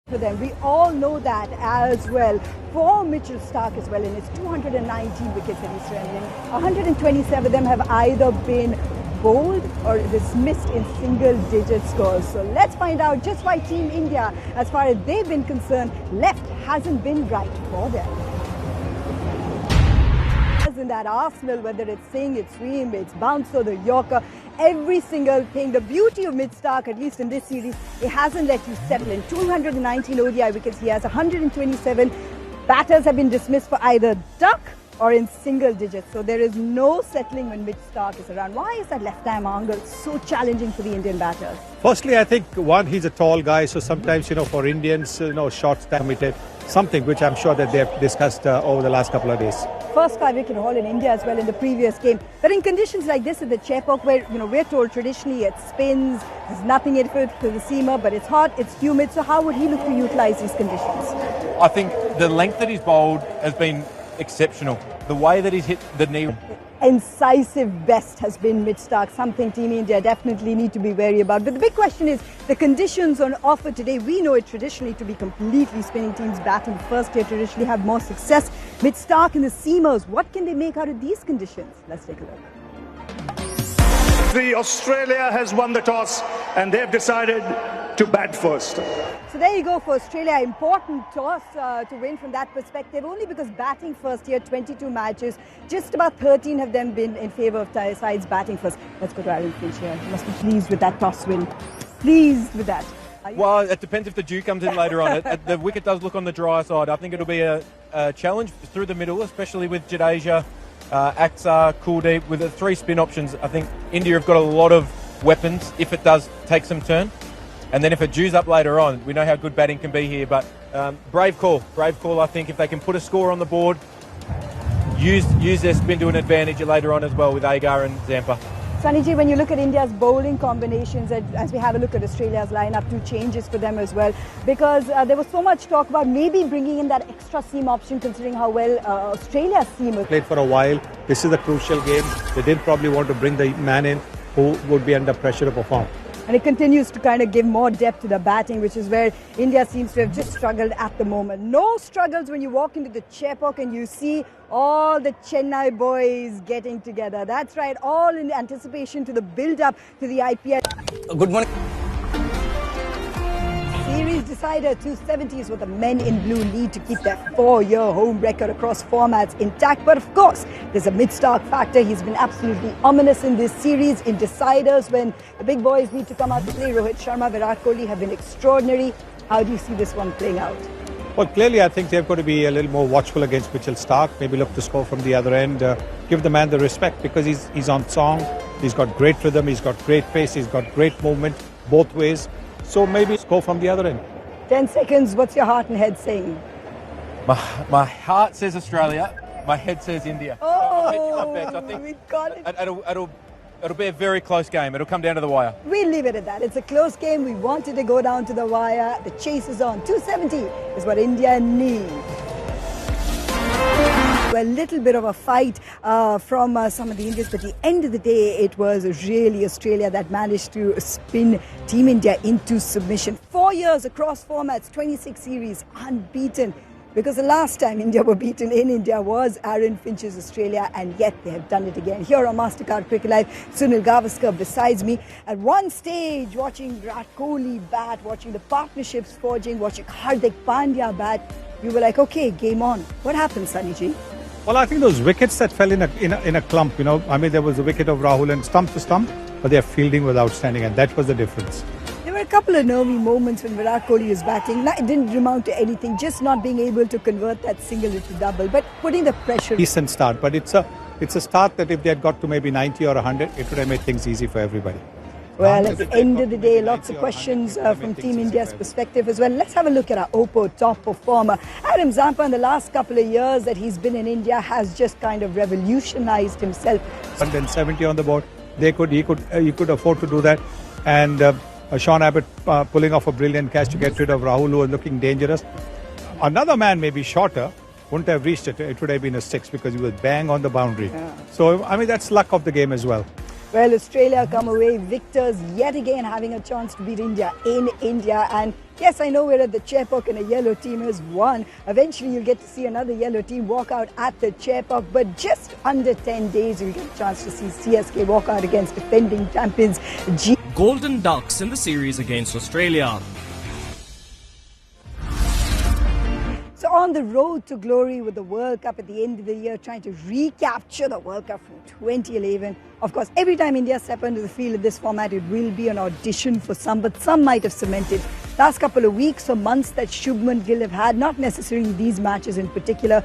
For them, we all know that as well. For Mitchell Starc as well, in his 219 wickets that he's trailing, 127 of them have either been bowled or dismissed in single-digit scores. So let's find out just why Team India, as far as they've been concerned, left hasn't been right for them. In that arsenal, whether it's Singh, it's Ream, it's bounce or the Yorker, every single thing. The beauty of Mitch Starc, at least in this series, it hasn't let you settle in. 219 ODI wickets, he has 127. Batters have been dismissed for either duck or in single digits. So there is no settling when Mitch Starc is around. Why is that left-arm angle so challenging for the Indian batters? Firstly, I think, one, he's a tall guy, so sometimes, for Indians, shots that committed, something which I'm sure that they have discussed over the last couple of days. First 5-wicket haul in India as well in the previous game. But in conditions like this at the Chepauk, where we're told traditionally it spins, there's nothing in it for the seamer, but it's hot, it's humid. So how would he look to utilise these conditions? I think the length that he's bowled has been exceptional. The way that he's hit the knee. Incisive best has been Mitch Starc, something Team India definitely need to be wary about. But the big question is the conditions on offer today. We know it traditionally to be completely spinning. Teams batting first here traditionally have more success. Mitch Starc in the seamers, what can they make out of these conditions? Let's take a look. Australia has won the toss and they've decided to bat first. So there you go for Australia. Important toss to win from that perspective, only because batting first here, 22 matches, just about 13 have them been in favour of sides batting first. Let's go to Aaron Finch here. He must be pleased with that toss win. Pleased with that. Well, it depends if the dew comes in later on. The wicket does look on the drier side. I think it'll be a challenge through the middle, especially with Jadeja, Aksar, Kuldeep. With the 3 spin options, I think India have got a lot of weapons if it does take some turn. And then if it dews up later on, we know how good batting can be here. But brave call, I think, if they can put a score on the board, use their spin to an advantage later on as well with Agar and Zampa. Sunny, when you look at India's bowling combinations, as we have a look at Australia's lineup, 2 changes for them as well, because there was so much talk about maybe bringing in that extra seam option, considering how well Australia's seam was. Played for a while. This is a crucial game. They didn't probably want to bring the man in who would be under pressure to perform. And it continues to kind of give more depth to the batting, which is where India seems to have just struggled at the moment. No struggles when you walk into the Chepauk and you see all the Chennai boys getting together. That's right, all in anticipation to the build-up to the IPL. Good morning. Series decider 270 is what the men in blue need to keep their 4-year home record across formats intact. But of course, there's a Mitch Starc factor. He's been absolutely ominous in this series. In deciders, when the big boys need to come out to play, Rohit Sharma, Virat Kohli have been extraordinary. How do you see this one playing out? Well, clearly, I think they've got to be a little more watchful against Mitchell Starc. Maybe look to score from the other end. Give the man the respect because he's on song. He's got great rhythm. He's got great pace. He's got great movement both ways. So maybe score from the other end. 10 seconds. What's your heart and head saying? My heart says Australia. My head says India. Oh, I think we got it. It'll be a very close game. It'll come down to the wire. We'll leave it at that. It's a close game. We wanted to go down to the wire. The chase is on. 270 is what India needs. A little bit of a fight from some of the Indians, but at the end of the day, it was really Australia that managed to spin Team India into submission. 4 years across formats, 26 series, unbeaten. Because the last time India were beaten in India was Aaron Finch's Australia, and yet they have done it again. Here on Mastercard Cricket Live, Sunil Gavaskar besides me. At one stage, watching Virat Kohli bat, watching the partnerships forging, watching Hardik Pandya bat, you were like, okay, game on. What happened, Sunny Ji? Well, I think those wickets that fell in a clump, there was a wicket of Rahul and stump to stump, but their fielding was outstanding, and that was the difference. There were a couple of nervy moments when Virat Kohli was batting. It didn't amount to anything, just not being able to convert that single into double, but putting the pressure. Decent start, but it's a start that if they had got to maybe 90 or 100, it would have made things easy for everybody. Well, at the end of the day, lots of questions from Team India's perspective as well. Let's have a look at our Oppo top performer. Adam Zampa, in the last couple of years that he's been in India, has just kind of revolutionized himself. 170 on the board. He could afford to do that. And Sean Abbott pulling off a brilliant catch to get rid of Rahul, who was looking dangerous. Another man, maybe shorter, wouldn't have reached it. It would have been a 6 because he was bang on the boundary. Yeah. So, that's luck of the game as well. Well, Australia come away victors yet again, having a chance to beat India in India. And yes, I know we're at the Chepauk and a yellow team has won. Eventually, you'll get to see another yellow team walk out at the Chepauk. But just under 10 days, you'll get a chance to see CSK walk out against defending champions Golden Ducks in the series against Australia. So on the road to glory with the World Cup at the end of the year, trying to recapture the World Cup from 2011. Of course, every time India step onto the field in this format, it will be an audition for some, but some might have cemented. Last couple of weeks or months that Shubman Gill have had, not necessarily these matches in particular,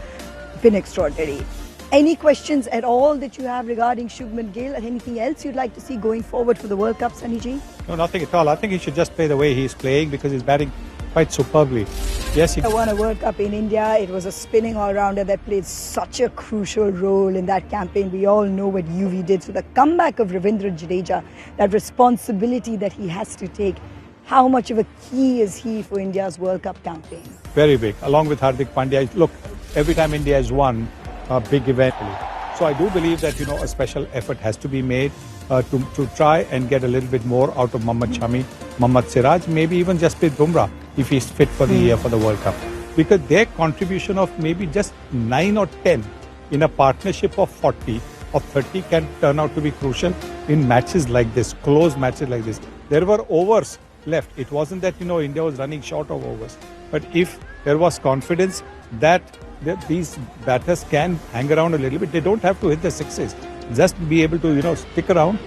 been extraordinary. Any questions at all that you have regarding Shubman Gill, and anything else you'd like to see going forward for the World Cup, Sunny Ji? No, nothing at all. I think he should just play the way he's playing because he's batting quite superbly. Yes, he won a World Cup in India. It was a spinning all-rounder that played such a crucial role in that campaign. We all know what UV did. So the comeback of Ravindra Jadeja, that responsibility that he has to take, how much of a key is he for India's World Cup campaign? Very big, along with Hardik Pandya. Look, every time India has won a big event. So I do believe that, a special effort has to be made to try and get a little bit more out of Mohammad Shami, Mohammad Siraj, maybe even Jasprit Bumrah if he's fit for the World Cup. Because their contribution of maybe just 9 or 10 in a partnership of 40 or 30 can turn out to be crucial in matches like this, close matches like this. There were overs left. It wasn't that, India was running short of overs. But if there was confidence that these batters can hang around a little bit, they don't have to hit the sixes. Just be able to, stick around,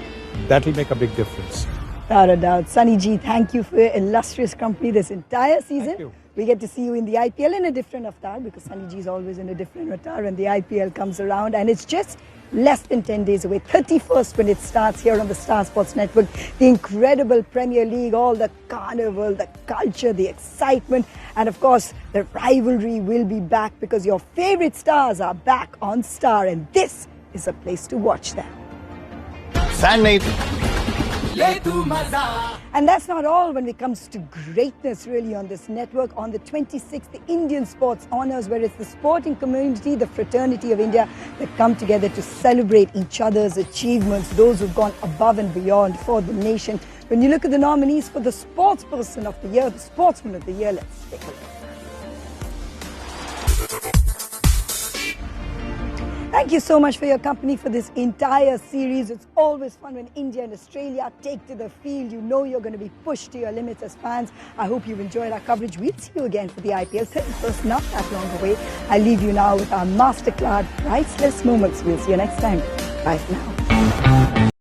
that will make a big difference. Without a doubt. Sunny Ji, thank you for your illustrious company this entire season. Thank you. We get to see you in the IPL in a different avatar, because Sunny Ji is always in a different avatar when the IPL comes around. And it's just less than 10 days away, 31st when it starts here on the Star Sports Network. The incredible Premier League, all the carnival, the culture, the excitement. And of course, the rivalry will be back because your favorite stars are back on Star. And this is a place to watch them. Fan-made. And that's not all when it comes to greatness really on this network. On the 26th, the Indian Sports Honours, where it's the sporting community, the fraternity of India that come together to celebrate each other's achievements, those who've gone above and beyond for the nation. When you look at the nominees for the Sportsperson of the Year, the Sportsman of the Year, let's take a look. Thank you so much for your company for this entire series. It's always fun when India and Australia take to the field. You know you're going to be pushed to your limits as fans. I hope you've enjoyed our coverage. We'll see you again for the IPL 31st, not that long away. I leave you now with our masterclass priceless moments. We'll see you next time. Bye for now.